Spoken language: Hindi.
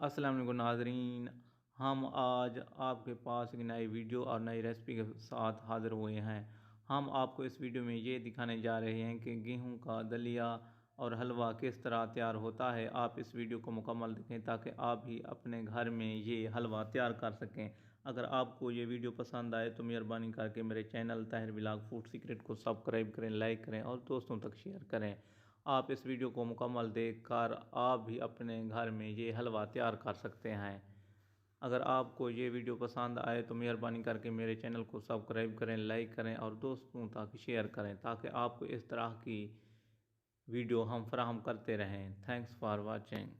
अस्सलाम वालेकुम नाज़रीन। हम आज आपके पास एक नई वीडियो और नई रेसिपी के साथ हाज़िर हुए हैं। हम आपको इस वीडियो में ये दिखाने जा रहे हैं कि गेहूं का दलिया और हलवा किस तरह तैयार होता है। आप इस वीडियो को मुकम्मल देखें ताकि आप भी अपने घर में ये हलवा तैयार कर सकें। अगर आपको ये वीडियो पसंद आए तो मेहरबानी करके मेरे चैनल ताहिर बिलाग फूड सीक्रेट को सब्सक्राइब करें, लाइक करें और दोस्तों तक शेयर करें। आप इस वीडियो को मुकम्मल देखकर आप भी अपने घर में ये हलवा तैयार कर सकते हैं। अगर आपको ये वीडियो पसंद आए तो मेहरबानी करके मेरे चैनल को सब्सक्राइब करें, लाइक करें और दोस्तों तक शेयर करें ताकि आपको इस तरह की वीडियो हम फराहम करते रहें। Thanks for watching.